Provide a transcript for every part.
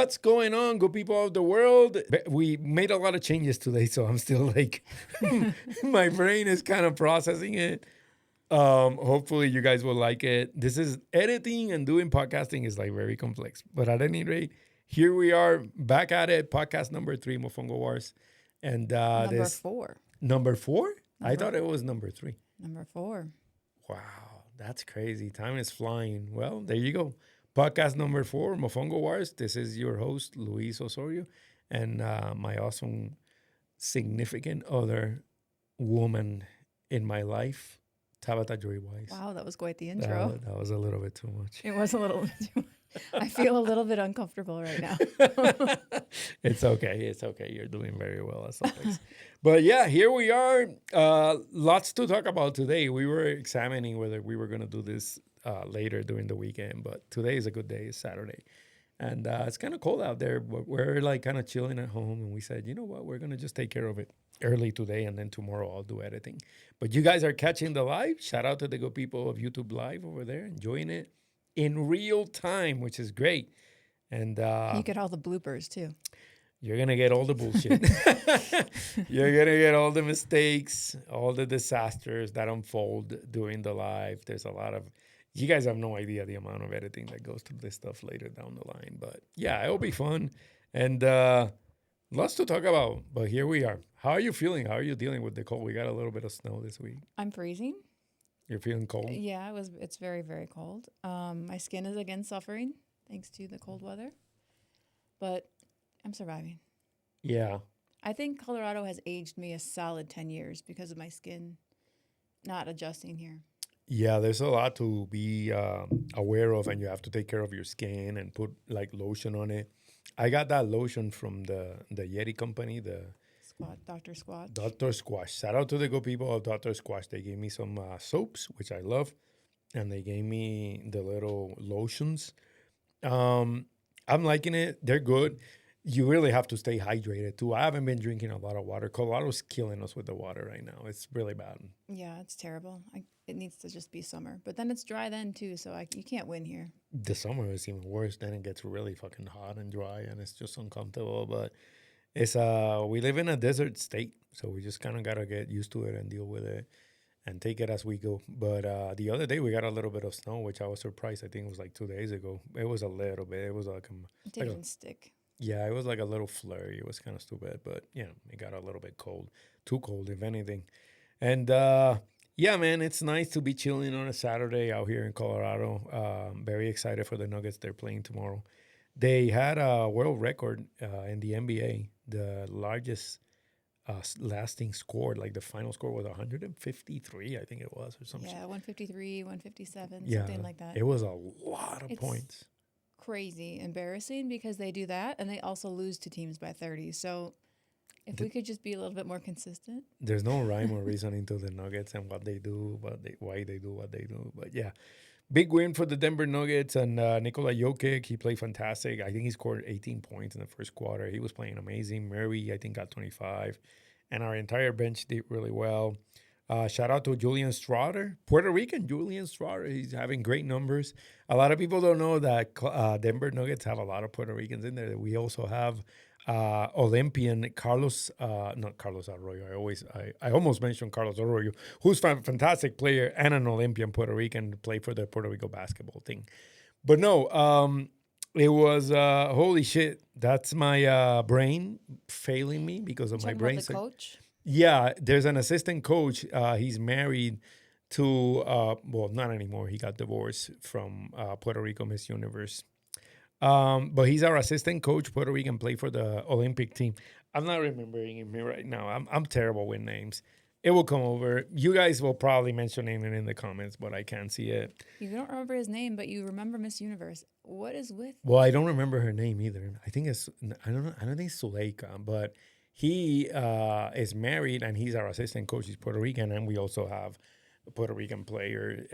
What's going on, good people of the world? We made a lot of changes today, so I'm still like, my brain is kind of processing it. Hopefully you guys will like it. This is editing and doing podcasting is like very complex. But at any rate, here we are back at it. Podcast number 3, Mofongo Wars. And Number 4. Number 4? I Number- thought it was number 3. Number 4. Wow, that's crazy. Time is flying. Well, there you go. Podcast number 4, Mofongo Wars. This is your host, Luis Osorio, and my awesome significant other woman in my life, Tabata Joy Wise. Wow, that was quite the intro. That was a little bit too much. It was a little I feel a little bit uncomfortable right now. It's okay. It's okay. You're doing very well as always. But yeah, here we are. Lots to talk about today. We were examining whether we were going to do this later during the weekend, but today is a good day. It's Saturday. And it's kind of cold out there, but we're like kind of chilling at home. And we said, you know what? We're going to just take care of it early today. And then tomorrow I'll do editing. But you guys are catching the live. Shout out to the good people of YouTube Live over there, enjoying it in real time, which is great. And You get all the bloopers too. you're going to get all the bullshit. You're going to get all the mistakes, all the disasters that unfold during the live. There's a lot of, you guys have no idea the amount of editing that goes to this stuff later down the line. But yeah, it'll be fun. And lots to talk about. But here we are. How are you feeling? How are you dealing with the cold? We got a little bit of snow this week. I'm freezing. You're feeling cold? Yeah, it's very, very cold. My skin is again suffering thanks to the cold weather. But I'm surviving. Yeah. I think Colorado has aged me a solid 10 years because of my skin not adjusting here. Yeah, there's a lot to be aware of, and you have to take care of your skin and put like lotion on it. I got that lotion from the Yeti company, the Dr. Squatch. Dr. Squash. Shout out to the good people of Dr. Squash. They gave me some soaps, which I love, and they gave me the little lotions. I'm liking it. They're good. You really have to stay hydrated too. I haven't been drinking a lot of water. Colorado's killing us with the water right now. It's really bad. Yeah, it's terrible. It needs to just be summer. But then it's dry then too, so you can't win here. The summer is even worse. Then it gets really fucking hot and dry, and it's just uncomfortable. But it's we live in a desert state, so we just kind of gotta get used to it and deal with it and take it as we go. But the other day we got a little bit of snow, which I was surprised. I think it was like 2 days ago. It was a little bit. It was like It didn't stick. yeah, it was like a little flurry. It was kind of stupid, but yeah, it got a little bit cold, too cold if anything. And yeah, man, it's nice to be chilling on a Saturday out here in Colorado. Very excited for the Nuggets. They're playing tomorrow. They had a world record in the NBA. The largest lasting score, like the final score was 153, I think it was, or something. Yeah, 153, 157, Yeah, something like that. it was a lot of It's points. crazy, embarrassing because they do that and they also lose to teams by 30. So if we could just be a little bit more consistent. There's no rhyme or reasoning to the Nuggets and what they do, why they do what they do. But yeah, big win for the Denver Nuggets and Nikola Jokic. He played fantastic. I think he scored 18 points in the first quarter. He was playing amazing. Murray, I think, got 25. And our entire bench did really well. Shout out to Julian Strouder, Puerto Rican Julian Strouder. He's having great numbers. A lot of people don't know that Denver Nuggets have a lot of Puerto Ricans in there. We also have Olympian Carlos, not Carlos Arroyo. I almost mentioned Carlos Arroyo, who's a fantastic player and an Olympian Puerto Rican, played for the Puerto Rico basketball team. But no, it was holy shit. That's my brain failing me because of my Talking brain. about the coach. Yeah, there's an assistant coach. He's married to, well, not anymore. He got divorced from Puerto Rico Miss Universe. But he's our assistant coach, Puerto Rican, played for the Olympic team. I'm not remembering him right now. I'm terrible with names. It will come over. You guys will probably mention it in the comments, but I can't see it. You don't remember his name, but you remember Miss Universe. What is with? Well, I don't remember her name either. I think it's, I don't know. I don't think it's Suleika, but he is married and he's our assistant coach. He's Puerto Rican, and we also have a Puerto Rican player.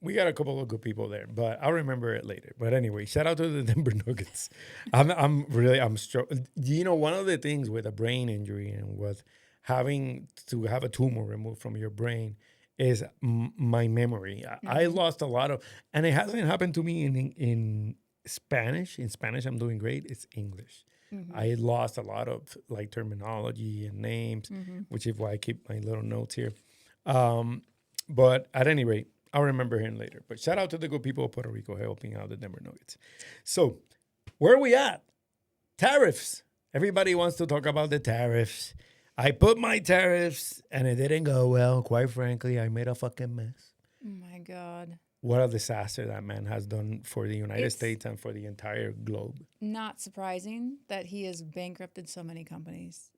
We got a couple of good people there, but I'll remember it later. But anyway, shout out to the Denver Nuggets. I'm struggling. You know, one of the things with a brain injury and with having to have a tumor removed from your brain is my memory. I lost a lot of, and it hasn't happened to me in Spanish. In Spanish, I'm doing great. It's English. Mm-hmm. I lost a lot of like terminology and names, Mm-hmm. which is why I keep my little notes here. Um, but at any rate, I'll remember him later. But shout out to the good people of Puerto Rico helping out the Denver Nuggets. So, where are we at? Tariffs. Everybody wants to talk about the tariffs. I put my tariffs and it didn't go well. Quite frankly, I made a fucking mess. Oh my God. What a disaster that man has done for the United It's States and for the entire globe. not surprising that he has bankrupted so many companies.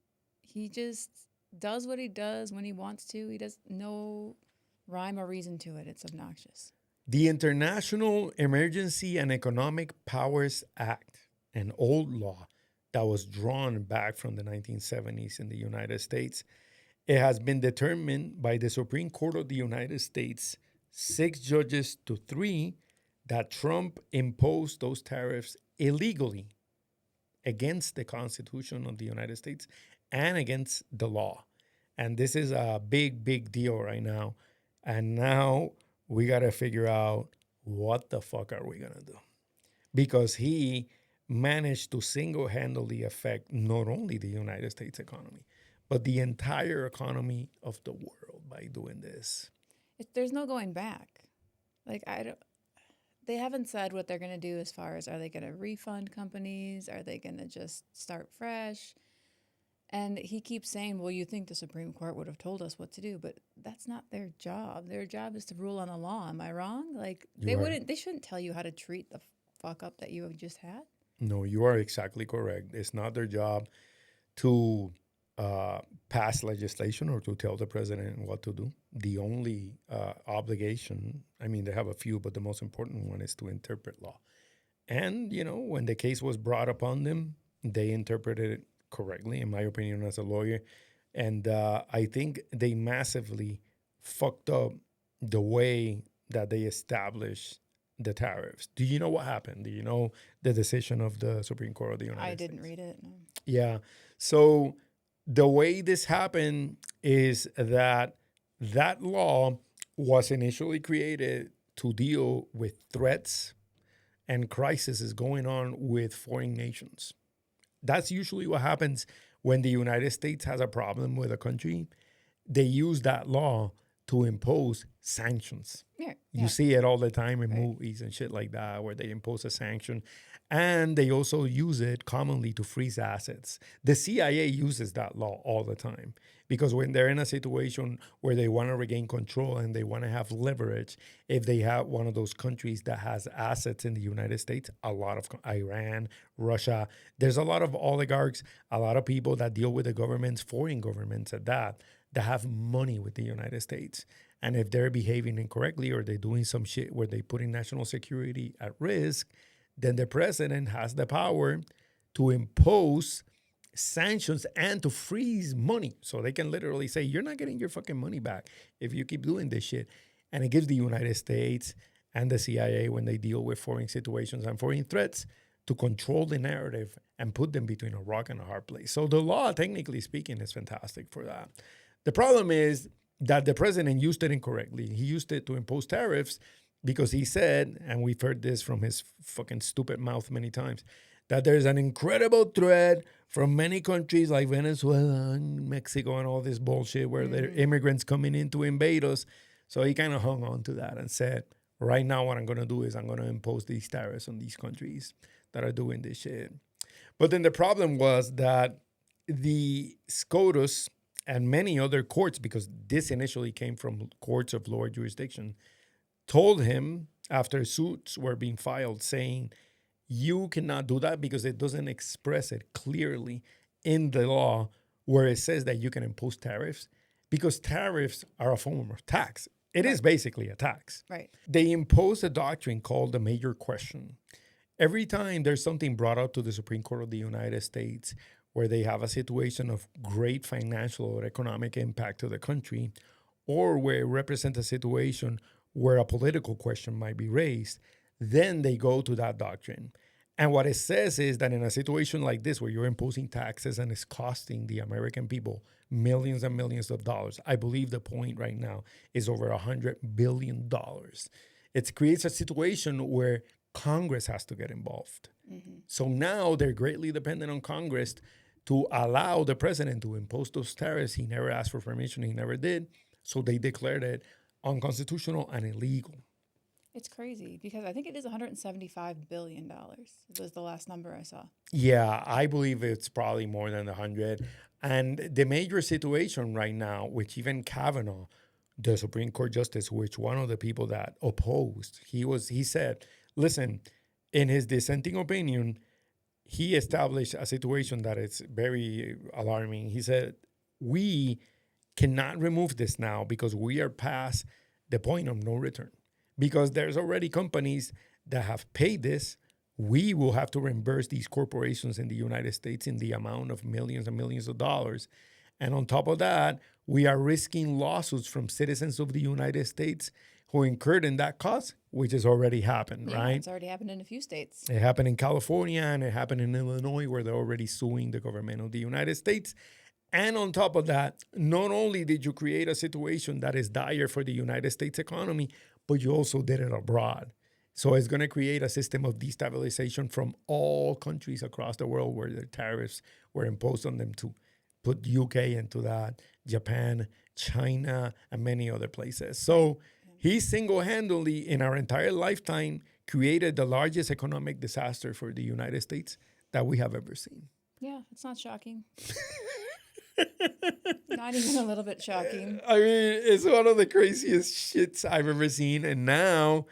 He just does what he does when he wants to. He does no rhyme or reason to it. It's obnoxious. The International Emergency and Economic Powers Act, an old law that was drawn back from the 1970s in the United States, it has been determined by the Supreme Court of the United States, 6 judges to 3, that Trump imposed those tariffs illegally against the Constitution of the United States and against the law. And this is a big, big deal right now. And now we got to figure out what the fuck are we going to do? Because he managed to single handedly affect not only the United States economy, but the entire economy of the world by doing this. There's no going back. Like, I don't. They haven't said what they're going to do as far as, are they going to refund companies? Are they going to just start fresh? And he keeps saying, well, you think the Supreme Court would have told us what to do, but that's not their job. Their job is to rule on the law. Am I wrong? Like, they shouldn't tell you how to treat the fuck up that you have just had. No, you are exactly correct. It's not their job to pass legislation or to tell the president what to do. The only obligation, I mean, they have a few, but the most important one is to interpret law. And, you know, when the case was brought upon them, they interpreted it correctly, in my opinion, as a lawyer. And I think they massively fucked up the way that they established the tariffs. Do you know what happened? Do you know the decision of the Supreme Court of the United States? I didn't read it. No. Yeah. So the way this happened is that that law was initially created to deal with threats and crises going on with foreign nations. That's usually what happens when the United States has a problem with a country. They use that law to impose sanctions. Yeah. You see it all the time in Right. movies and shit like that, where they impose a sanction. And they also use it commonly to freeze assets. The CIA uses that law all the time because when they're in a situation where they want to regain control and they want to have leverage, if they have one of those countries that has assets in the United States, a lot of Iran, Russia, there's a lot of oligarchs, a lot of people that deal with the governments, foreign governments at that have money with the United States. And if they're behaving incorrectly or they're doing some shit where they're putting national security at risk, then the president has the power to impose sanctions and to freeze money. So they can literally say, you're not getting your fucking money back if you keep doing this shit. And it gives the United States and the CIA, when they deal with foreign situations and foreign threats, to control the narrative and put them between a rock and a hard place. So the law, technically speaking, is fantastic for that. The problem is that the president used it incorrectly. He used it to impose tariffs because he said, and we've heard this from his fucking stupid mouth many times, that there's an incredible threat from many countries like Venezuela and Mexico and all this bullshit where there are immigrants coming in to invade us. So he kind of hung on to that and said, right now what I'm going to do is I'm going to impose these tariffs on these countries that are doing this shit. But then the problem was that the SCOTUS and many other courts, because this initially came from courts of lower jurisdiction, told him after suits were being filed saying, you cannot do that because it doesn't express it clearly in the law where it says that you can impose tariffs, because tariffs are a form of tax. It is basically a tax. Right. They impose a doctrine called the major question. Every time there's something brought up to the Supreme Court of the United States where they have a situation of great financial or economic impact to the country, or where it represents a situation where a political question might be raised, then they go to that doctrine. And what it says is that in a situation like this, where you're imposing taxes and it's costing the American people millions and millions of dollars, I believe the point right now is over $100 billion. It creates a situation where Congress has to get involved. Mm-hmm. So now they're greatly dependent on Congress to allow the president to impose those tariffs. He never asked for permission. He never did. So they declared it unconstitutional and illegal. It's crazy because I think it is $175 billion. It was the last number I saw. Yeah, I believe it's probably more than 100. And the major situation right now, which even Kavanaugh, the Supreme Court justice, which one of the people that opposed, he said, listen, in his dissenting opinion, he established a situation that is very alarming. He said, we cannot remove this now because we are past the point of no return. Because there's already companies that have paid this. We will have to reimburse these corporations in the United States in the amount of millions and millions of dollars. And on top of that, we are risking lawsuits from citizens of the United States who incurred in that cost, which has already happened, Yeah, right? it's already happened in a few states. It happened in California and it happened in Illinois, where they're already suing the government of the United States. And on top of that, not only did you create a situation that is dire for the United States economy, but you also did it abroad. So it's going to create a system of destabilization from all countries across the world where the tariffs were imposed on them, to put UK into that, Japan, China, and many other places. So he single-handedly, in our entire lifetime, created the largest economic disaster for the United States that we have ever seen. Yeah, it's not shocking. Not even a little bit shocking. I mean, it's one of the craziest shits I've ever seen. And now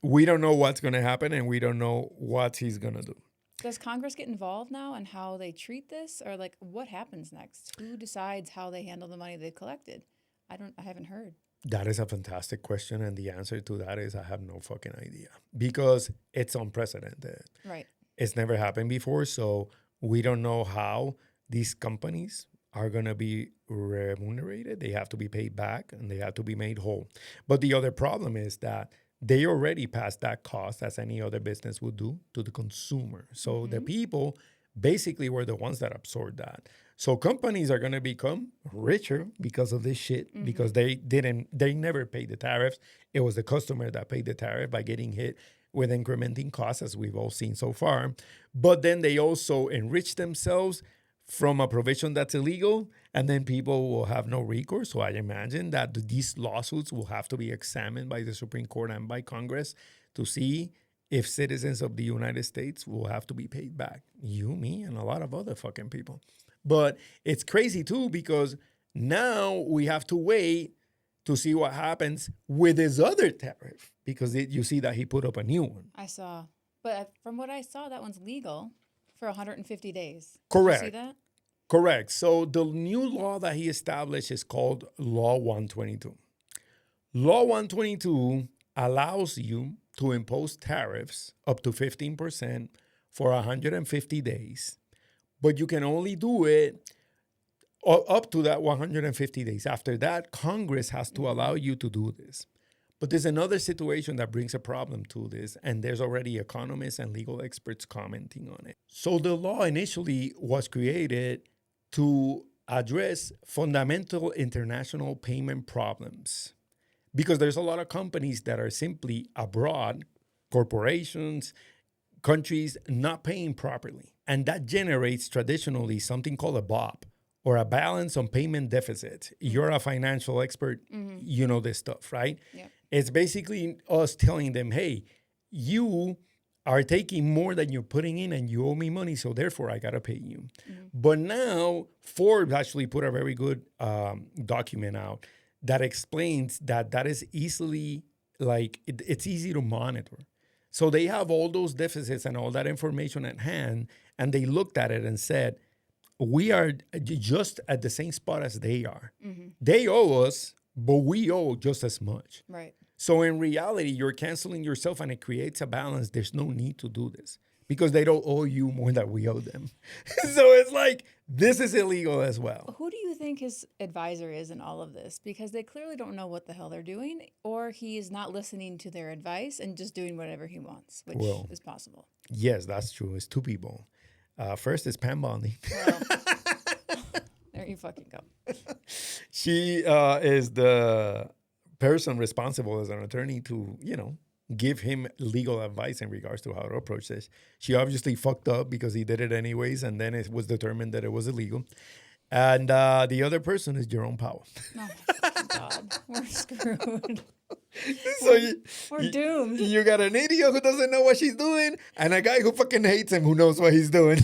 we don't know what's going to happen, and we don't know what he's going to do. Does Congress get involved now in how they treat this, or like what happens next? Who decides how they handle the money they've collected? I haven't heard. That is a fantastic question. And the answer to that is I have no fucking idea, because it's unprecedented. Right. It's never happened before. So we don't know how these companies are going to be remunerated. They have to be paid back and they have to be made whole. But the other problem is that they already passed that cost, as any other business would do, to the consumer. So the people basically were the ones that absorbed that. So companies are going to become richer because of this shit, because they never paid the tariffs. It was the customer that paid the tariff by getting hit with incrementing costs, as we've all seen so far. But then they also enrich themselves from a provision that's illegal, and then people will have no recourse. So I imagine that these lawsuits will have to be examined by the Supreme Court and by Congress to see if citizens of the United States will have to be paid back. You, me, and a lot of other fucking people. But it's crazy too, because now we have to wait to see what happens with his other tariff, because you see that he put up a new one. I saw. But from what I saw, that one's legal for 150 days. Correct. Did you see that? Correct. So the new law that he established is called Law 122. Law 122 allows you to impose tariffs up to 15% for 150 days, but you can only do it up to that 150 days. After that, Congress has to allow you to do this. But there's another situation that brings a problem to this, and there's already economists and legal experts commenting on it. So the law initially was created to address fundamental international payment problems, because there's a lot of companies that are simply abroad, corporations, countries not paying properly. And that generates traditionally something called a BOP, or a balance on payment deficit. You're a financial expert, you know this stuff, right? Yep. It's basically us telling them, hey, you are taking more than you're putting in and you owe me money, so therefore I got to pay you. But now Forbes actually put a very good document out that explains that is easily, like, it's easy to monitor. So they have all those deficits and all that information at hand, and they looked at it and said, we are just at the same spot as they are. They owe us, but we owe just as much. Right. So in reality, you're canceling yourself, and it creates a balance. There's no need to do this because they don't owe you more than we owe them. So it's like, this is illegal as well. Who do you think his advisor is in all of this? Because they clearly don't know what the hell they're doing, or he is not listening to their advice and just doing whatever he wants, which is possible. Yes, that's true. It's two people. First is Pam Bondi. Well, there you fucking go. She is the person responsible as an attorney to, give him legal advice in regards to how to approach this. She obviously fucked up because he did it anyways, and then it was determined that it was illegal. And the other person is Jerome Powell. Oh my fucking God. We're screwed. So We're doomed. you got an idiot who doesn't know what she's doing, and a guy who fucking hates him who knows what he's doing.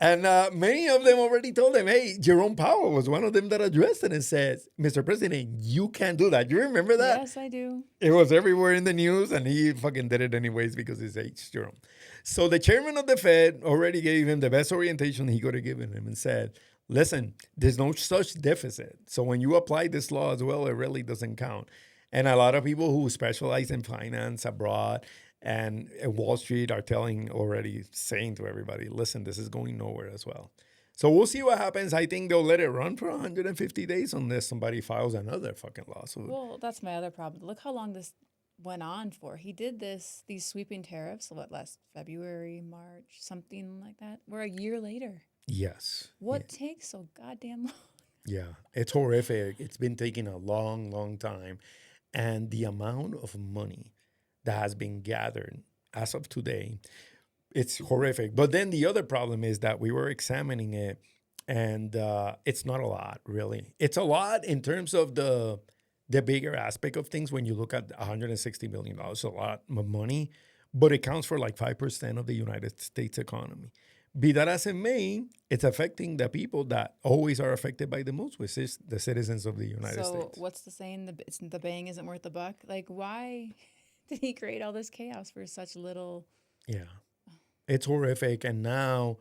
And many of them already told him, hey, Jerome Powell was one of them that addressed it and says, Mr. President, you can't do that. You remember that? Yes, I do. It was everywhere in the news, and he fucking did it anyways because he's H. Jerome. So the chairman of the Fed already gave him the best orientation he could have given him and said, listen, there's no such deficit. So when you apply this law as well, it really doesn't count. And a lot of people who specialize in finance abroad and at Wall Street are saying to everybody, listen, this is going nowhere as well. So we'll see what happens. I think they'll let it run for 150 days unless somebody files another fucking lawsuit. Well, that's my other problem. Look how long this went on for. He did these sweeping tariffs, last February, March, something like that. We're a year later. Yes. What takes so goddamn long? Yeah, it's horrific. It's been taking a long, long time. And the amount of money that has been gathered as of today, it's horrific. But then the other problem is that we were examining it, and it's not a lot, really. It's a lot in terms of the bigger aspect of things. When you look at $160 million, a lot of money, but it counts for like 5% of the United States economy. Be that as it may, it's affecting the people that always are affected by the most, which is the citizens of the United States. So what's the saying? The bang isn't worth the buck. Like, why did he create all this chaos for such little? Yeah, it's horrific. And now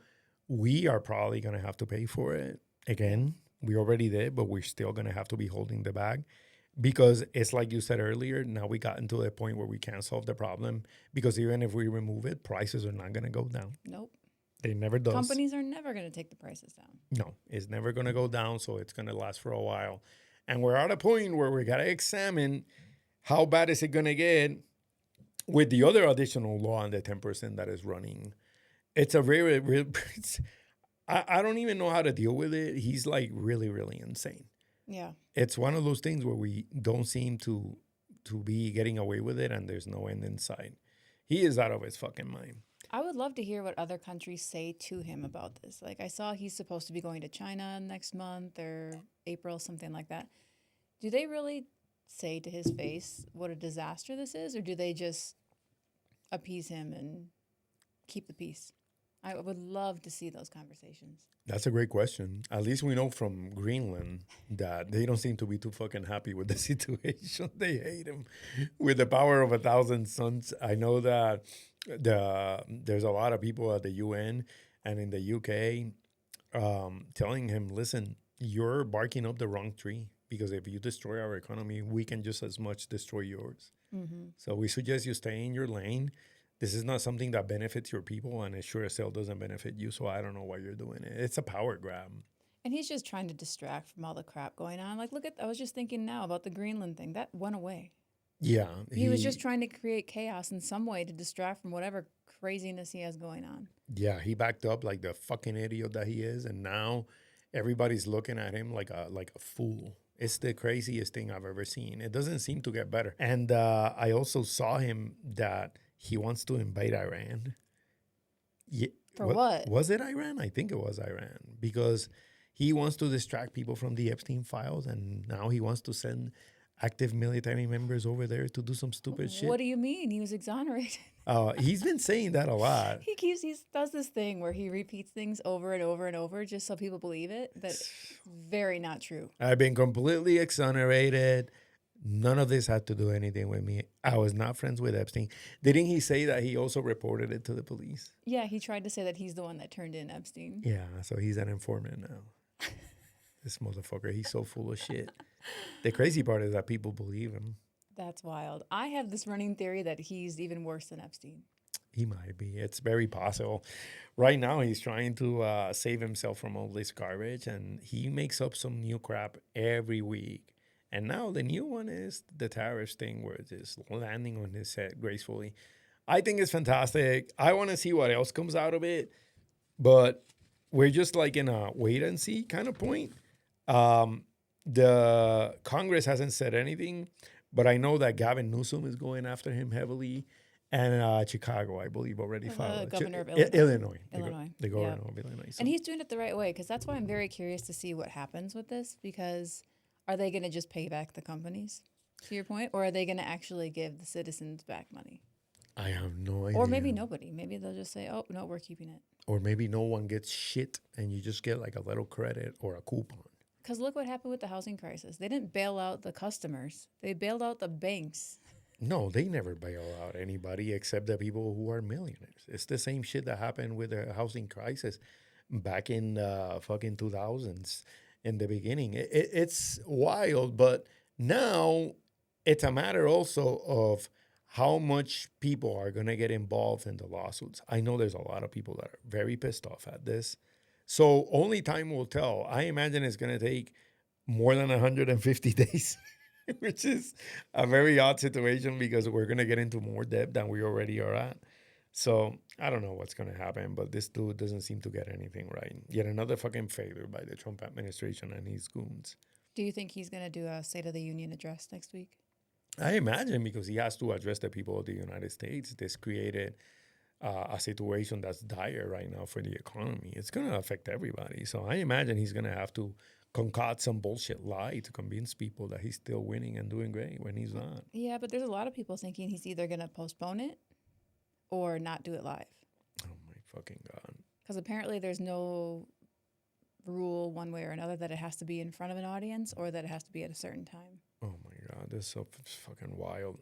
we are probably going to have to pay for it again. We already did, but we're still going to have to be holding the bag because it's like you said earlier. Now we gotten to a point where we can't solve the problem because even if we remove it, prices are not going to go down. Nope. It never does. Companies are never going to take the prices down. No, it's never going to go down. So it's going to last for a while. And we're at a point where we got to examine how bad is it going to get with the other additional law on the 10% that is running. It's a I don't even know how to deal with it. He's like really, really insane. Yeah. It's one of those things where we don't seem to be getting away with it and there's no end in sight. He is out of his fucking mind. I would love to hear what other countries say to him about this. Like, I saw he's supposed to be going to China next month or April, something like that. Do they really say to his face what a disaster this is, or do they just appease him and keep the peace? I would love to see those conversations. That's a great question. At least we know from Greenland that they don't seem to be too fucking happy with the situation. They hate him with the power of 1,000 suns. I know that there's a lot of people at the UN and in the UK telling him, listen, you're barking up the wrong tree because if you destroy our economy, we can just as much destroy yours. Mm-hmm. So we suggest you stay in your lane. This is not something that benefits your people, and it sure as hell doesn't benefit you. So I don't know why you're doing it. It's a power grab. And he's just trying to distract from all the crap going on. Like, I was just thinking now about the Greenland thing. That went away. Yeah. He was just trying to create chaos in some way to distract from whatever craziness he has going on. Yeah, he backed up like the fucking idiot that he is, and now everybody's looking at him like a fool. It's the craziest thing I've ever seen. It doesn't seem to get better. And I also saw him that he wants to invade Iran. Yeah, For what? Was it Iran? I think it was Iran because he wants to distract people from the Epstein files, and now he wants to send active military members over there to do some stupid shit. What do you mean? He was exonerated. He's been saying that a lot. He does this thing where he repeats things over and over and over just so people believe it. That's very not true. I've been completely exonerated. None of this had to do anything with me. I was not friends with Epstein. Didn't he say that he also reported it to the police? Yeah, he tried to say that he's the one that turned in Epstein. Yeah, so he's an informant now. This motherfucker, he's so full of shit. The crazy part is that people believe him. That's wild. I have this running theory that he's even worse than Epstein. He might be. It's very possible. Right now, he's trying to save himself from all this garbage, and he makes up some new crap every week. And now the new one is the tariffs thing where it's just landing on his head gracefully. I think it's fantastic. I want to see what else comes out of it. But we're just like in a wait and see kind of point. The Congress hasn't said anything, But I know that Gavin Newsom is going after him heavily. And Chicago, I believe, already filed. Governor of Illinois. Illinois. Illinois. The Yeah. governor of Illinois. So. And he's doing it the right way because that's why I'm very curious to see what happens with this because are they going to just pay back the companies, to your point, or are they going to actually give the citizens back money? I have no idea. Or maybe nobody. Maybe they'll just say, oh, no, we're keeping it. Or maybe no one gets shit and you just get like a little credit or a coupon. Because look what happened with the housing crisis. They didn't bail out the customers. They bailed out the banks. No, they never bail out anybody except the people who are millionaires. It's the same shit that happened with the housing crisis back in fucking 2000s in the beginning. It's wild, but now it's a matter also of how much people are going to get involved in the lawsuits. I know there's a lot of people that are very pissed off at this. So only time will tell. I imagine it's going to take more than 150 days. Which is a very odd situation because we're going to get into more debt than we already are at. So I don't know what's going to happen, but this dude doesn't seem to get anything right. Yet another fucking failure by the Trump administration and his goons. Do you think he's going to do a State of the Union address next week? I imagine because he has to address the people of the United States. This created a situation that's dire right now for the economy. It's going to affect everybody. So I imagine he's going to have to concoct some bullshit lie to convince people that he's still winning and doing great when he's not. Yeah, but there's a lot of people thinking he's either going to postpone it or not do it live. Oh my fucking God. Because apparently there's no rule one way or another that it has to be in front of an audience or that it has to be at a certain time. Oh my God, this is so fucking wild.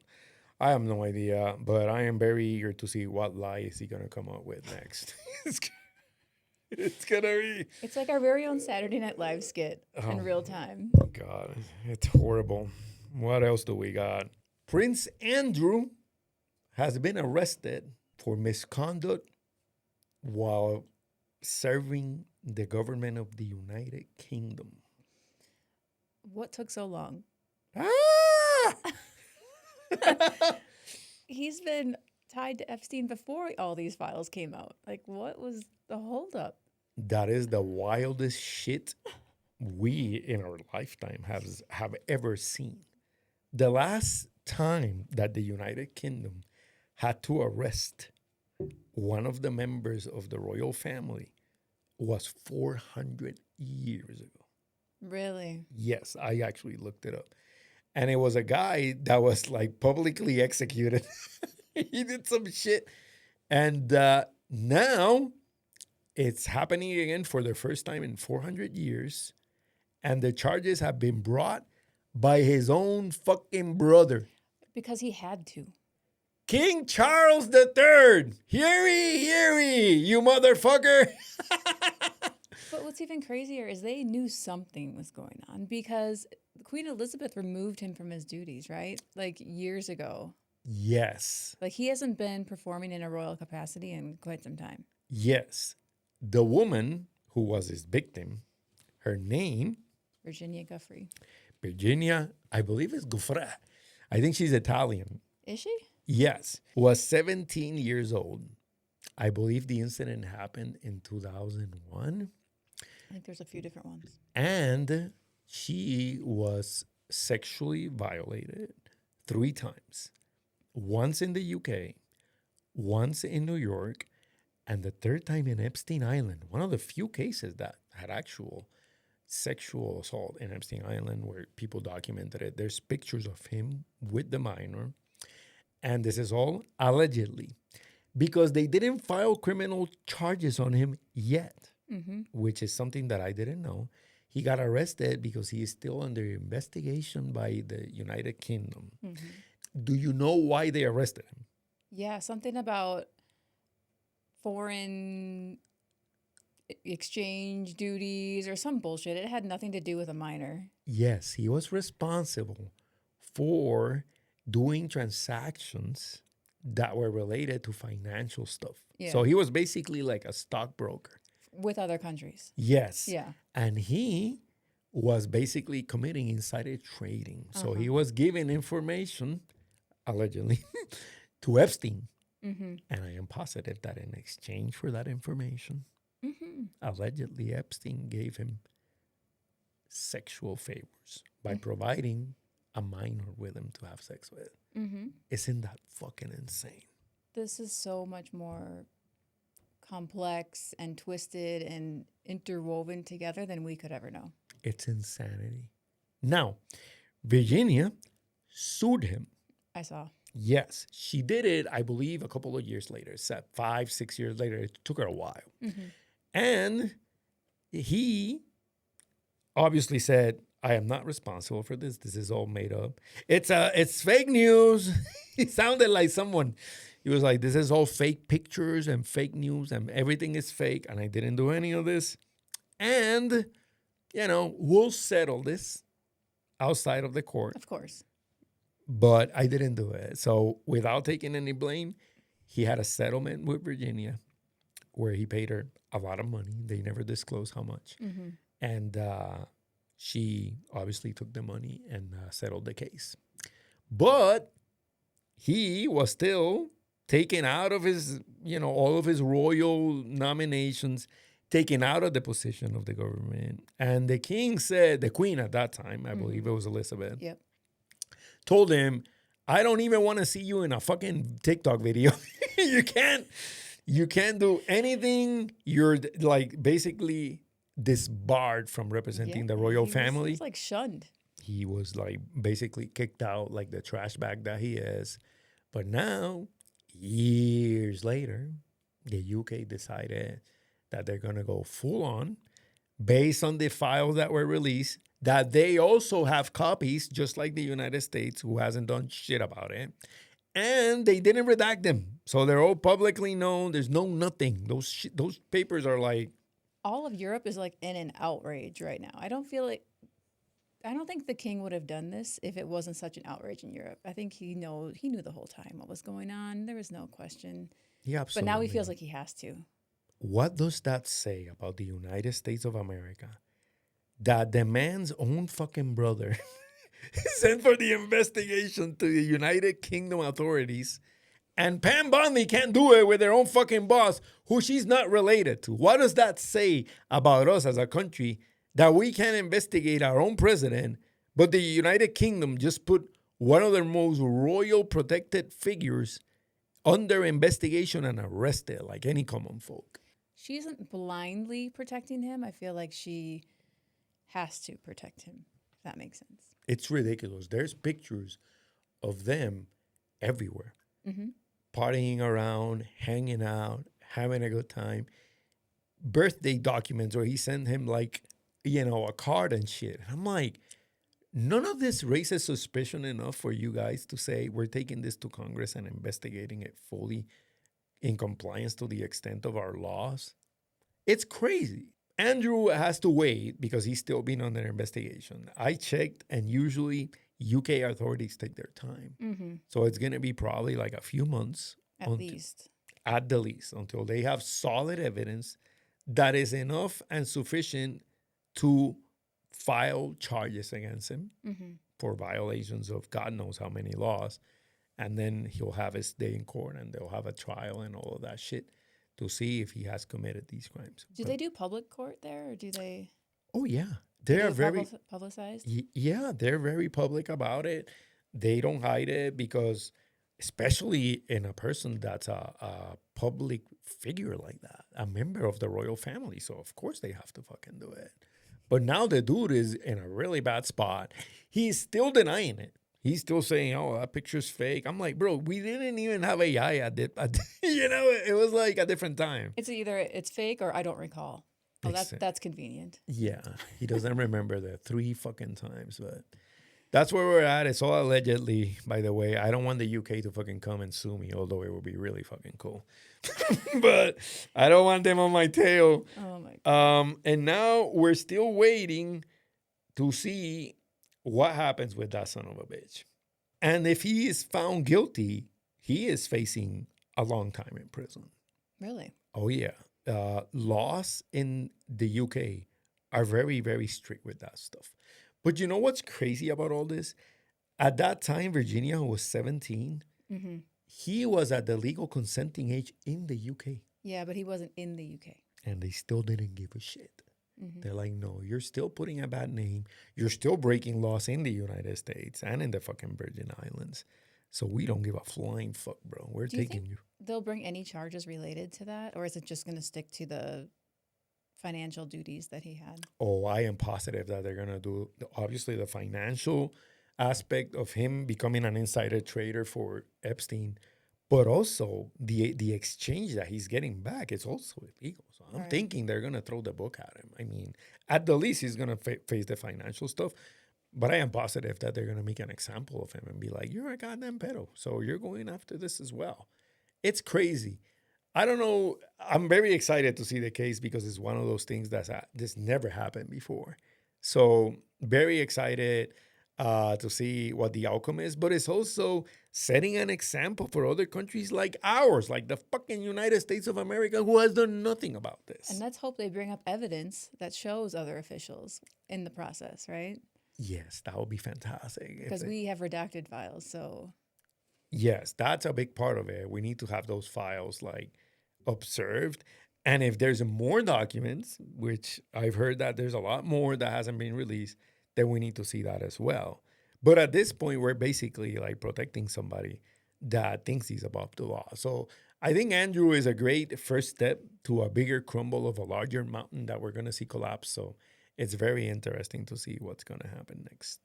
I have no idea, but I am very eager to see what lie is he going to come up with next. It's going to be... It's like our very own Saturday Night Live skit in real time. God, it's horrible. What else do we got? Prince Andrew has been arrested for misconduct while serving the government of the United Kingdom. What took so long? Ah! He's been tied to Epstein before all these files came out. Like, what was the holdup? That is the wildest shit we in our lifetime have ever seen. The last time that the United Kingdom had to arrest one of the members of the royal family was 400 years ago. Really? Yes, I actually looked it up. And it was a guy that was like publicly executed. He did some shit. And now it's happening again for the first time in 400 years. And the charges have been brought by his own fucking brother. Because he had to. King Charles III. Hear ye, you motherfucker. But what's even crazier is they knew something was going on because Queen Elizabeth removed him from his duties, right? Like years ago. Yes. Like he hasn't been performing in a royal capacity in quite some time. Yes. The woman who was his victim, her name... Virginia Giuffre. Virginia, I believe it's Giuffre. I think she's Italian. Is she? Yes. Was 17 years old. I believe the incident happened in 2001. I think there's a few different ones. And she was sexually violated 3 times. Once in the UK, once in New York, and the 3rd time in Epstein Island. One of the few cases that had actual sexual assault in Epstein Island where people documented it. There's pictures of him with the minor. And this is all allegedly because they didn't file criminal charges on him yet, which is something that I didn't know. He got arrested because he is still under investigation by the United Kingdom. Do you know why they arrested him? Yeah, something about foreign exchange duties or some bullshit. It had nothing to do with a minor. Yes, he was responsible for doing transactions that were related to financial stuff. Yeah. So he was basically like a stockbroker. With other countries. Yes. Yeah. And he was basically committing insider trading. So he was giving information, allegedly, to Epstein. And I am positive that in exchange for that information, allegedly Epstein gave him sexual favors by providing a minor with him to have sex with. Mm-hmm. Isn't that fucking insane? This is so much more complex and twisted and interwoven together than we could ever know. It's insanity. Now, Virginia sued him. I saw. Yes, she did it, I believe, a couple of years later. 5, 6 years later. It took her a while. Mm-hmm. And he obviously said, I am not responsible for this. This is all made up. It's fake news. He sounded like someone. He was like, this is all fake pictures and fake news and everything is fake. And I didn't do any of this. And, we'll settle this outside of the court. Of course. But I didn't do it. So without taking any blame, he had a settlement with Virginia where he paid her a lot of money. They never disclosed how much. Mm-hmm. And she obviously took the money and settled the case. But he was still taken out of his, all of his royal nominations, taken out of the position of the government. And the king said, the queen at that time, I believe it was Elizabeth, Yep. told him, I don't even want to see you in a fucking TikTok video. You can't do anything. You're like basically disbarred from representing the royal family. He was like shunned. He was like basically kicked out like the trash bag that he is. But now, years later, the UK decided that they're going to go full on based on the files that were released, that they also have copies, just like the United States, who hasn't done shit about it. And they didn't redact them. So they're all publicly known. There's no nothing. Those papers are like... All of Europe is like in an outrage right now. I don't think the king would have done this if it wasn't such an outrage in Europe. I think he knew the whole time what was going on. There was no question. Yeah, absolutely. But now he feels like he has to. What does that say about the United States of America? That the man's own fucking brother sent for the investigation to the United Kingdom authorities, and Pam Bondi can't do it with their own fucking boss, who she's not related to. What does that say about us as a country, that we can't investigate our own president, but the United Kingdom just put one of their most royal protected figures under investigation and arrested like any common folk? She isn't blindly protecting him. I feel like she has to protect him, if that makes sense. It's ridiculous. There's pictures of them everywhere, partying around, hanging out, having a good time. Birthday documents where he sent him like, a card and shit. And I'm like, none of this raises suspicion enough for you guys to say we're taking this to Congress and investigating it fully in compliance to the extent of our laws. It's crazy. Andrew has to wait because he's still being under investigation. I checked, and usually UK authorities take their time. Mm-hmm. So it's going to be probably like a few months. At least. At the least, until they have solid evidence that is enough and sufficient to file charges against him for violations of God knows how many laws. And then he'll have his day in court and they'll have a trial and all of that shit to see if he has committed these crimes. Do they do public court there, or do they? Oh, yeah. They're very publicized. Yeah, they're very public about it. They don't hide it because, especially in a person that's a public figure like that, a member of the royal family. So, of course, they have to fucking do it. But now the dude is in a really bad spot. He's still denying it. He's still saying, oh, that picture's fake. I'm like, bro, we didn't even have AI at it. It was like a different time. It's either it's fake or I don't recall. Oh, that's convenient. Yeah, he doesn't remember the 3 fucking times, but that's where we're at. It's all allegedly, by the way. I don't want the UK to fucking come and sue me, although it would be really fucking cool. But I don't want them on my tail. Oh my God. And now we're still waiting to see what happens with that son of a bitch. And if he is found guilty, he is facing a long time in prison. Really? Oh, yeah. Laws in the UK are very, very strict with that stuff. But you know what's crazy about all this? At that time, Virginia, who was 17, he was at the legal consenting age in the UK. Yeah, but he wasn't in the UK. And they still didn't give a shit. They're like, no, you're still putting a bad name. You're still breaking laws in the United States and in the fucking Virgin Islands. So we don't give a flying fuck, bro. We're Do you think taking you. they'll bring any charges related to that, or is it just going to stick to the financial duties that he had? Oh, I am positive that they're gonna do obviously the financial aspect of him becoming an insider trader for Epstein, but also the exchange that he's getting back is also illegal. So I'm Right. thinking they're gonna throw the book at him. I mean, at the least, he's gonna face the financial stuff. But I am positive that they're gonna make an example of him and be like, "You're a goddamn pedo, so you're going after this as well." It's crazy. I don't know. I'm very excited to see the case because it's one of those things that's this never happened before. So very excited to see what the outcome is. But it's also setting an example for other countries like ours, like the fucking United States of America, who has done nothing about And this. let's hope they bring up evidence that shows other officials in the process, right? Yes, that would be fantastic. If Because they, we have redacted files. So, yes, that's a big part of it. We need to have those files like observed. And if there's more documents, which I've heard that there's a lot more that hasn't been released, then we need to see that as well. But at this point, we're basically like protecting somebody that thinks he's above the law. So I think Andrew is a great first step to a bigger crumble of a larger mountain that we're going to see collapse. So it's very interesting to see what's going to happen next.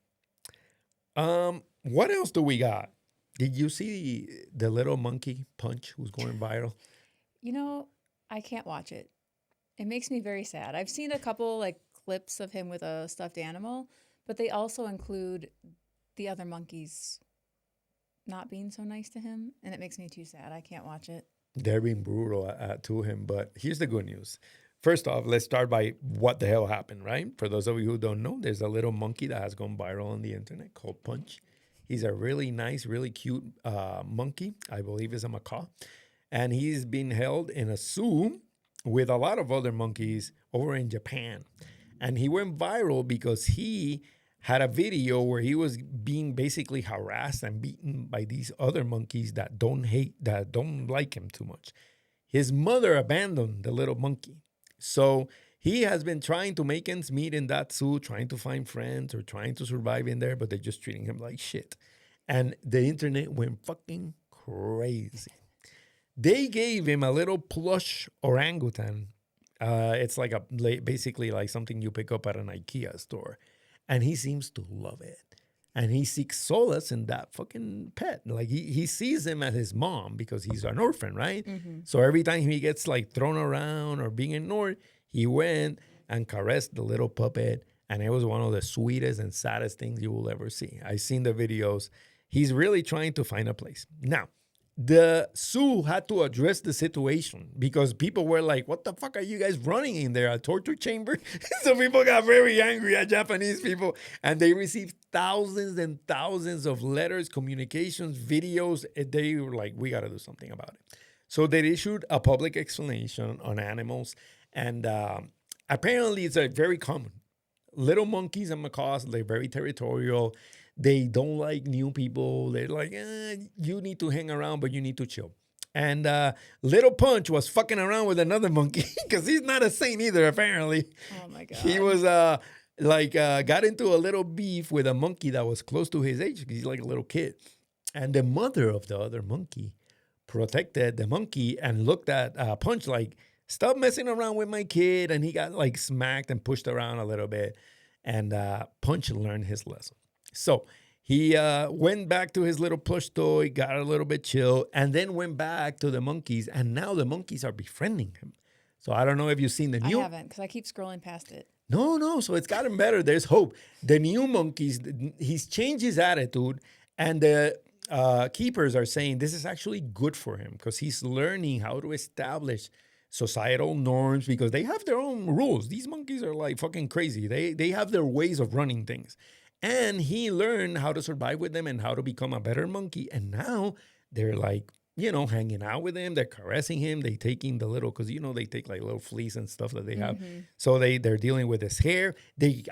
What else do we got? Did you see the little monkey punch who's going viral? you know, I can't watch it. It makes me very sad. I've seen a couple like clips of him with a stuffed animal, but they also include the other monkeys not being so nice to him, and it makes me too sad. I can't watch it. They're being brutal to him. But here's the good news. First off, let's start by what the hell happened, right? For those of you who don't know, there's a little monkey that has gone viral on the internet called Punch. He's a really nice, really cute monkey. I believe is a macaw. And he's been held in a zoo with a lot of other monkeys over in Japan. And he went viral because he had a video where he was being basically harassed and beaten by these other monkeys that don't like him too much. His mother abandoned the little monkey. So he has been trying to make ends meet in that zoo, trying to find friends or trying to survive in there, but they're just treating him like shit. And the internet went fucking crazy. They gave him a little plush orangutan. It's like basically like something you pick up at an IKEA store, and he seems to love it. And he seeks solace in that fucking pet. Like he sees him as his mom because he's an orphan, right? So every time he gets like thrown around or being ignored, he went and caressed the little puppet. And it was one of the sweetest and saddest things you will ever see. I've seen the videos. He's really trying to find a place. Now, the zoo had to address the situation because people were like, what the fuck are you guys running in there? A torture chamber? So people got very angry at Japanese people and they received thousands and thousands of letters, communications, videos. They were like, we got to do something about it. So they issued a public explanation on animals. And apparently it's a very common. Little monkeys and macaws, they're very territorial. They don't like new people. They're like, you need to hang around, but you need to chill. And Little Punch was fucking around with another monkey because he's not a saint either, apparently. Oh my God. He was got into a little beef with a monkey that was close to his age. He's like a little kid. And the mother of the other monkey protected the monkey and looked at Punch like, stop messing around with my kid. And he got like smacked and pushed around a little bit. And Punch learned his lesson. So he went back to his little plush toy, got a little bit chill, and then went back to the monkeys. And now the monkeys are befriending him. So I don't know if you've seen the I new. haven't because I keep scrolling past it. No. So it's gotten better. There's hope. The new monkeys, he's changed his attitude, and the keepers are saying this is actually good for him because he's learning how to establish societal norms because they have their own rules. These monkeys are like fucking crazy. They have their ways of running things. And he learned how to survive with them and how to become a better monkey. And now they're like, hanging out with him. They're caressing him. They taking the little, because they take like little fleas and stuff that they have. So they're dealing with his hair.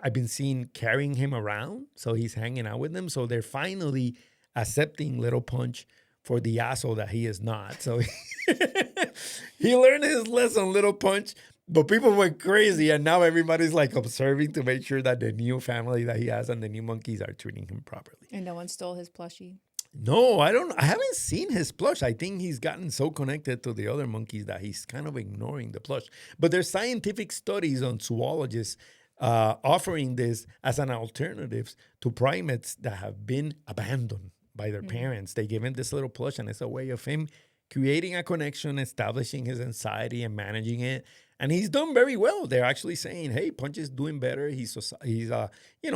I've been seen carrying him around. So he's hanging out with them. So they're finally accepting Little Punch for the asshole that he is not. So he learned his lesson, Little Punch. But people went crazy, and now everybody's like observing to make sure that the new family that he has and the new monkeys are treating him properly. And no one stole his plushie. No, I don't. I haven't seen his plush. I think he's gotten so connected to the other monkeys that he's kind of ignoring the plush. But there's scientific studies on zoologists offering this as an alternative to primates that have been abandoned by their parents. They give him this little plush, and it's a way of him creating a connection, establishing his anxiety, and managing it. And he's done very well. They're actually saying, "Hey, Punch is doing better. He's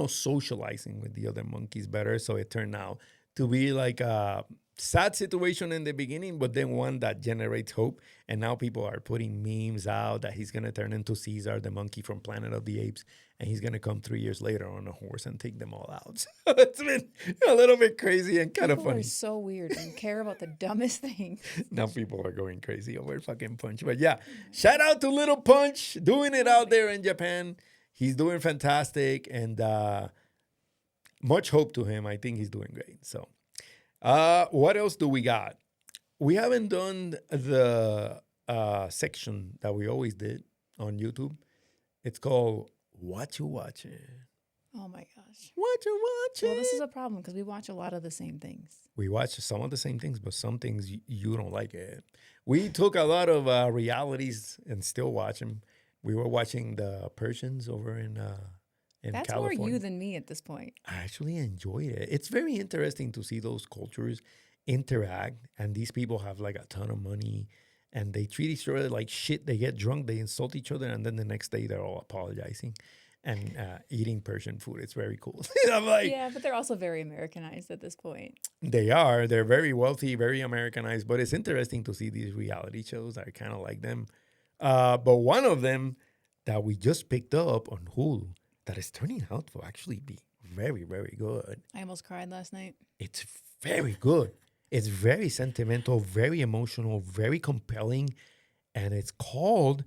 socializing with the other monkeys better." So it turned out to be like a sad situation in the beginning, but then one that generates hope. And now people are putting memes out that he's going to turn into Caesar, the monkey from Planet of the Apes, and he's going to come 3 years later on a horse and take them all out. So it's been a little bit crazy and kind of People are funny. so weird and care about the dumbest things. Now people are going crazy over fucking Punch. But yeah, shout out to Little Punch doing it out there in Japan. He's doing fantastic, and much hope to him. I think he's doing great. So, what else do we got? We haven't done the section that we always did on YouTube. It's called What You Watching. Oh my gosh. What You Watching? Well, this is a problem because we watch a lot of the same things. We watch some of the same things, but some things you don't like it. We took a lot of realities and still watch them. We were watching the Persians over in That's California. more you than me at this point. I actually enjoyed it. It's very interesting to see those cultures interact, and these people have like a ton of money, and they treat each other like shit. They get drunk, they insult each other, and then the next day they're all apologizing and eating Persian food. It's very cool. I'm like, Yeah, but they're also very Americanized at this point. they are. They're very wealthy, very Americanized, but it's interesting to see these reality shows that are kind of like them. But one of them that we just picked up on Hulu that is turning out to actually be very, very good. I almost cried last night. It's very good. It's very sentimental, very emotional, very compelling. And it's called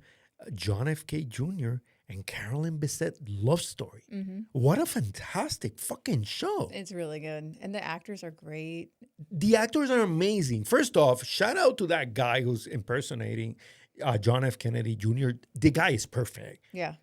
John F. K. Jr. and Carolyn Bessette Love Story. What a fantastic fucking show. It's really good. And the actors are great. The actors are amazing. First off, shout out to that guy who's impersonating John F. Kennedy Jr. The guy is perfect. Yeah.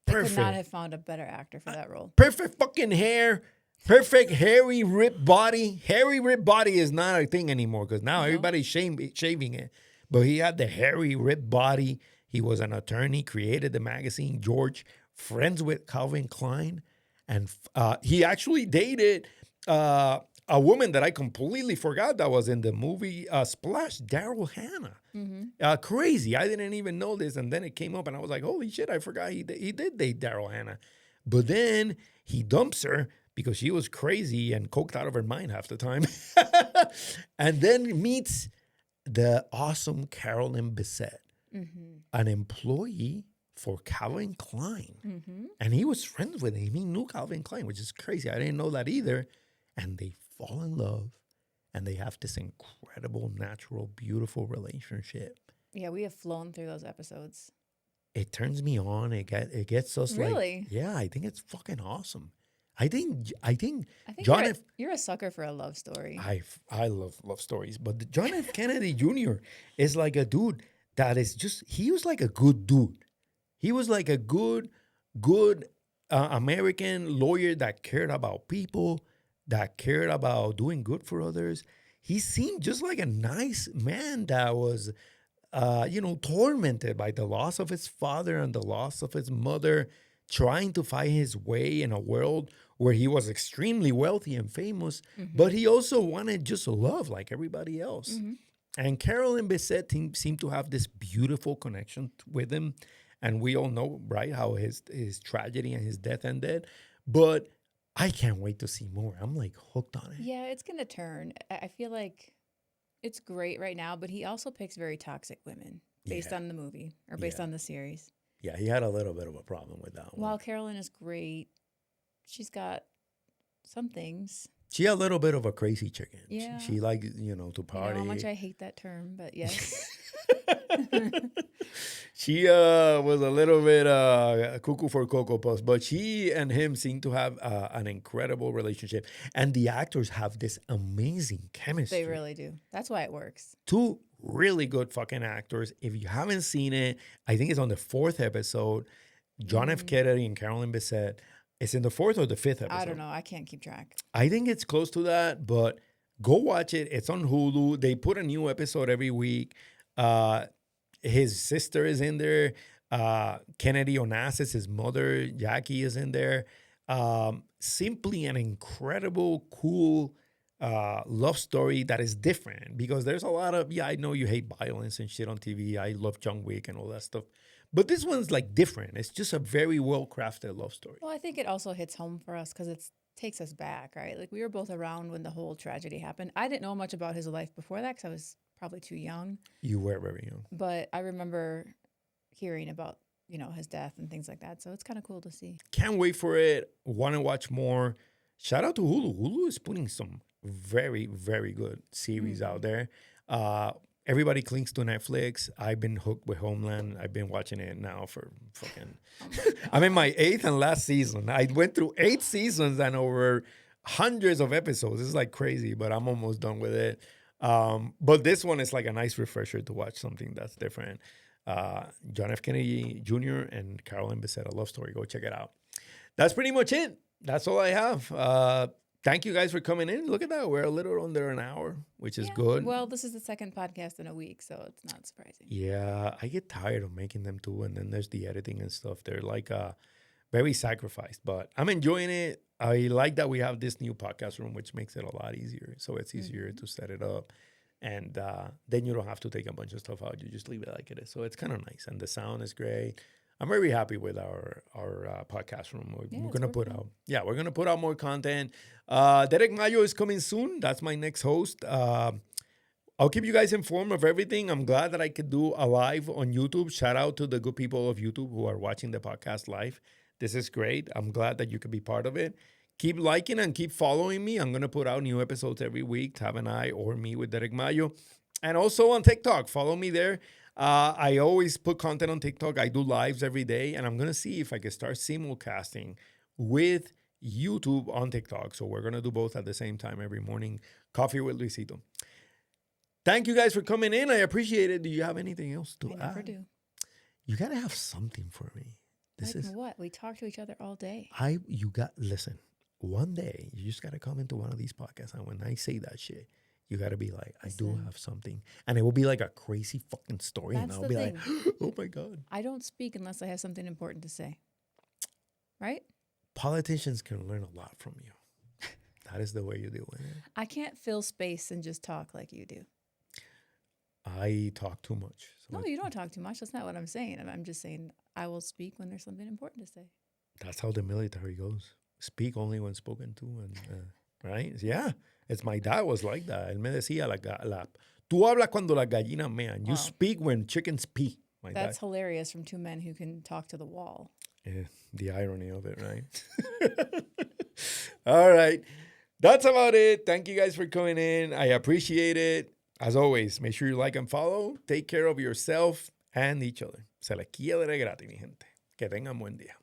They could Perfect. not have found a better actor for that role. Perfect fucking hair. Perfect hairy ripped body. Hairy ripped body is not a thing anymore because now everybody's shaving it. But he had the hairy ripped body. He was an attorney, created the magazine George, friends with Calvin Klein. And he actually dated a woman that I completely forgot that was in the movie Splash, Daryl Hannah. Crazy. I didn't even know this. And then it came up and I was like, holy shit, I forgot he did date Daryl Hannah. But then he dumps her because she was crazy and coked out of her mind half the time. And then meets the awesome Carolyn Bessette, an employee for Calvin Klein. And he was friends with him. He knew Calvin Klein, which is crazy. I didn't know that either. And they fall in love and they have this incredible, natural, beautiful relationship. Yeah, we have flown through those episodes. It turns me on. It gets us Really? like, yeah, I think it's fucking awesome. I think I think John you're, F. you're a sucker for a love story. I love stories, but the John F. Kennedy Jr. is like a dude that is just, he was like a good dude. He was like a good American lawyer that cared about people, that cared about doing good for others. He seemed just like a nice man that was, tormented by the loss of his father and the loss of his mother, trying to find his way in a world where he was extremely wealthy and famous, but he also wanted just love like everybody else. And Carolyn Bessette seemed to have this beautiful connection with him. And we all know, right, how his tragedy and his death ended. But I can't wait to see more. I'm like hooked on it. Yeah, it's going to turn. I feel like it's great right now, but he also picks very toxic women based on the movie or based on the series. Yeah, he had a little bit of a problem with that one. While Carolyn is great, she's got some things. She a little bit of a crazy chicken. Yeah. She like, to You know party. how much I hate that term, but yes. She was a little bit cuckoo for Cocoa Puffs, but she and him seem to have an incredible relationship. And the actors have this amazing chemistry. They really do. That's why it works. Two really good fucking actors. If you haven't seen it, I think it's on the fourth episode. John F. Kennedy and Carolyn Bessette. It's in the fourth or the fifth episode. I don't know. I can't keep track. I think it's close to that, but go watch it. It's on Hulu. They put a new episode every week. His sister is in there. Kennedy Onassis, his mother, Jackie, is in there. Simply an incredible, cool love story that is different because there's a lot of, I know you hate violence and shit on TV. I love John Wick and all that stuff. But this one's like different. It's just a very well-crafted love story. Well, I think it also hits home for us because it takes us back, right? Like we were both around when the whole tragedy happened. I didn't know much about his life before that because I was probably too young. You were very young. But I remember hearing about, his death and things like that. So it's kind of cool to see. Can't wait for it. Want to watch more. Shout out to Hulu. Hulu is putting some very, very good series out there. Everybody clings to Netflix. I've been hooked with Homeland. I've been watching it now for fucking... I'm in my 8th and last season. I went through 8 seasons and over hundreds of episodes. It's like crazy, but I'm almost done with it. But this one is like a nice refresher to watch something that's different. John F. Kennedy Jr. and Carolyn Bessette, a love story. Go check it out. That's pretty much it. That's all I have. Thank you guys for coming in. Look at that. We're a little under an hour, which is good. Well, this is the second podcast in a week, so it's not surprising. Yeah, I get tired of making them too. And then there's the editing and stuff. They're like very sacrificed, but I'm enjoying it. I like that we have this new podcast room, which makes it a lot easier. So it's easier to set it up. And then you don't have to take a bunch of stuff out. You just leave it like it is. So it's kind of nice. And the sound is great. I'm very happy with our podcast room. We're gonna put out, we're gonna put out more content. Derek Mayo is coming soon. That's my next host. I'll keep you guys informed of everything. I'm glad that I could do a live on YouTube. Shout out to the good people of YouTube who are watching the podcast live. This is great. I'm glad that you could be part of it. Keep liking and keep following me. I'm gonna put out new episodes every week. Tav and I, or me with Derek Mayo, and also on TikTok. Follow me there. I always put content on TikTok. I do lives every day, and I'm going to see if I can start simulcasting with YouTube on TikTok. So we're going to do both at the same time every morning. Coffee with Luisito. Thank you guys for coming in. I appreciate it. Do you have anything else to add? I never do. You got to have something for me. What? We talk to each other all day. Listen, one day you just got to come into one of these podcasts, and when I say that shit, you got to be like, I do have something. And it will be like a crazy fucking story. And I'll be like, oh my God. I don't speak unless I have something important to say. Right? Politicians can learn a lot from you. That is the way you do it. I can't fill space and just talk like you do. I talk too much. So no, you don't talk too much. That's not what I'm saying. I'm just saying I will speak when there's something important to say. That's how the military goes. Speak only when spoken to. And right? Yeah. It's my dad was like that. Él me decía, tú hablas cuando las gallinas mean. You speak when chickens pee. That's hilarious from two men who can talk to the wall. Yeah, the irony of it, right? All right. That's about it. Thank you guys for coming in. I appreciate it. As always, make sure you like and follow. Take care of yourself and each other. Se les quiere gratis, mi gente. Que tengan buen día.